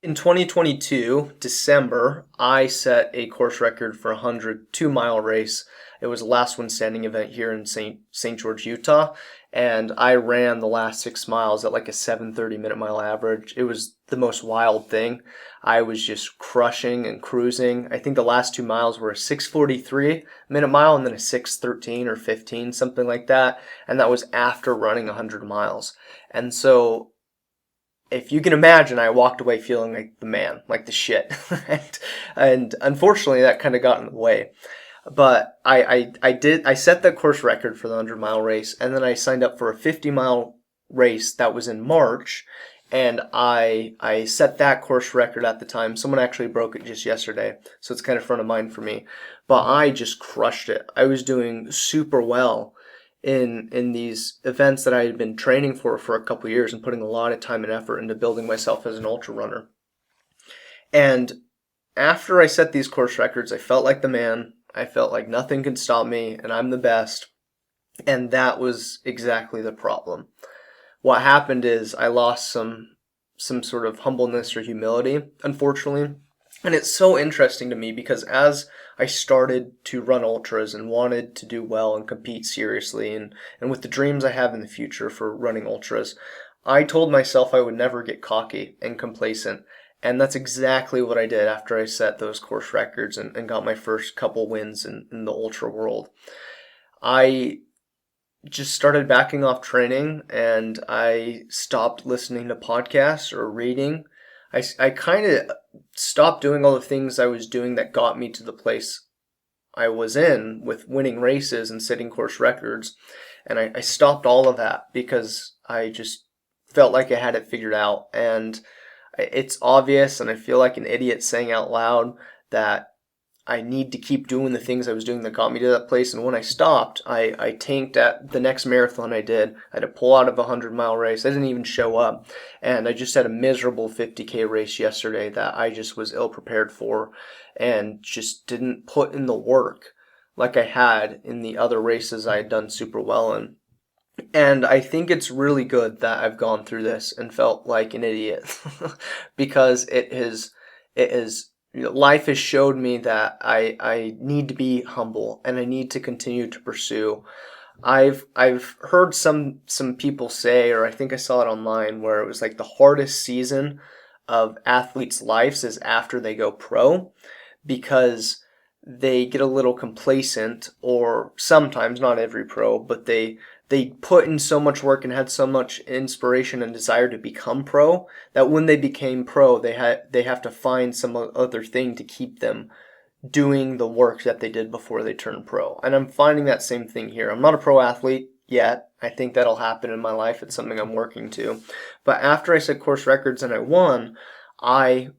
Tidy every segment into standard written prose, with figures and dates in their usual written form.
In 2022, December, I set a course record for a 102-mile race. It was a last one standing event here in St. George, Utah, and I ran the last 6 miles at like a 7:30 minute mile average. It was the most wild thing. I was just crushing and cruising. I think the last 2 miles were a 6:43 minute mile and then a 6:13 or 15, something like that, and that was after running 100 miles. And so if you can imagine, I walked away feeling like the man, like the shit. and unfortunately, that kind of got in the way. But I set the course record for the 100-mile race, and then I signed up for a 50-mile race that was in March, and I set that course record at the time. Someone actually broke it just yesterday, so it's kind of front of mind for me. But I just crushed it. I was doing super well in these events that I had been training for a couple of years and putting a lot of time and effort into building myself as an ultra runner. And after I set these course records, I felt like the man. I felt like nothing could stop me and I'm the best. And that was exactly the problem. What happened is I lost some sort of humbleness or humility, unfortunately. And it's so interesting to me because as I started to run ultras and wanted to do well and compete seriously and with the dreams I have in the future for running ultras, I told myself I would never get cocky and complacent. And that's exactly what I did after I set those course records and got my first couple wins in the ultra world. I just started backing off training and I stopped listening to podcasts or reading. I kind of stopped doing all the things I was doing that got me to the place I was in with winning races and setting course records. And I stopped all of that because I just felt like I had it figured out. And it's obvious, and I feel like an idiot saying out loud that I need to keep doing the things I was doing that got me to that place. And when I stopped, I tanked at the next marathon I did. I had to pull out of a 100-mile race. I didn't even show up. And I just had a miserable 50K race yesterday that I just was ill prepared for and just didn't put in the work like I had in the other races I had done super well in. And I think it's really good that I've gone through this and felt like an idiot because it has life has showed me that I need to be humble and I need to continue to pursue. I've heard some people say, or I think I saw it online, where it was like the hardest season of athletes' lives is after they go pro because they get a little complacent, or sometimes, not every pro, but they put in so much work and had so much inspiration and desire to become pro that when they became pro, they have to find some other thing to keep them doing the work that they did before they turned pro. And I'm finding that same thing here. I'm not a pro athlete yet. I think that'll happen in my life. It's something I'm working to. But after I set course records and I won, I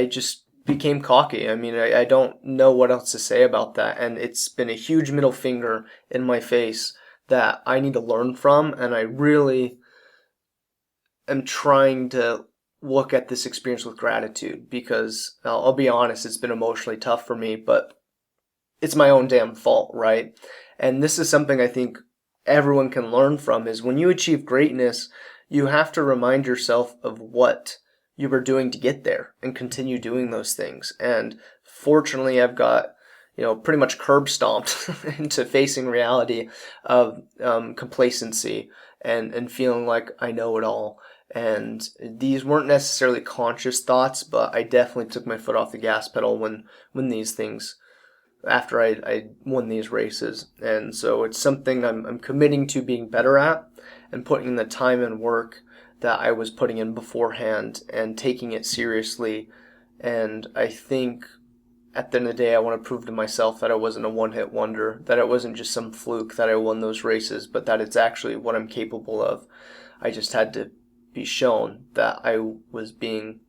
just became cocky. I mean, I don't know what else to say about that. And it's been a huge middle finger in my face that I need to learn from. And I really am trying to look at this experience with gratitude because I'll be honest, it's been emotionally tough for me, but it's my own damn fault, right? And this is something I think everyone can learn from is when you achieve greatness, you have to remind yourself of what you were doing to get there and continue doing those things. And fortunately, I've got pretty much curb stomped into facing reality of complacency and feeling like I know it all. And these weren't necessarily conscious thoughts, but I definitely took my foot off the gas pedal when these things, after I won these races. And so it's something I'm committing to being better at and putting in the time and work that I was putting in beforehand and taking it seriously. And I think at the end of the day, I want to prove to myself that I wasn't a one-hit wonder, that it wasn't just some fluke that I won those races, but that it's actually what I'm capable of. I just had to be shown that I was being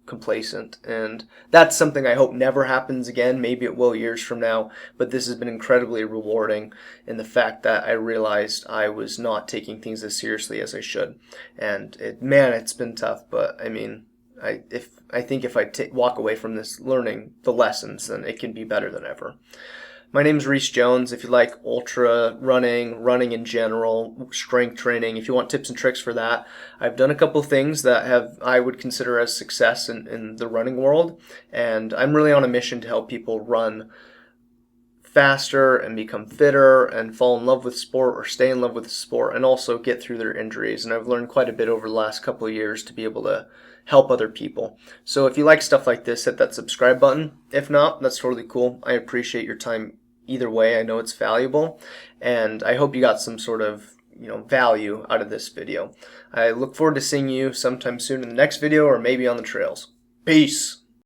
complacent, and that's something I hope never happens again. Maybe it will years from now, but this has been incredibly rewarding in the fact that I realized I was not taking things as seriously as I should. And it's been tough, but I mean, I think if I walk away from this learning the lessons, then it can be better than ever. My name's Reese Jones. If you like ultra running, running in general, strength training, if you want tips and tricks for that, I've done a couple things that I would consider as success in the running world, and I'm really on a mission to help people run faster and become fitter and fall in love with sport or stay in love with the sport and also get through their injuries. And I've learned quite a bit over the last couple of years to be able to help other people. So if you like stuff like this, hit that subscribe button. If not, that's totally cool. I appreciate your time either way. I know it's valuable, and I hope you got some sort of value out of this video. I look forward to seeing you sometime soon in the next video or maybe on the trails. Peace.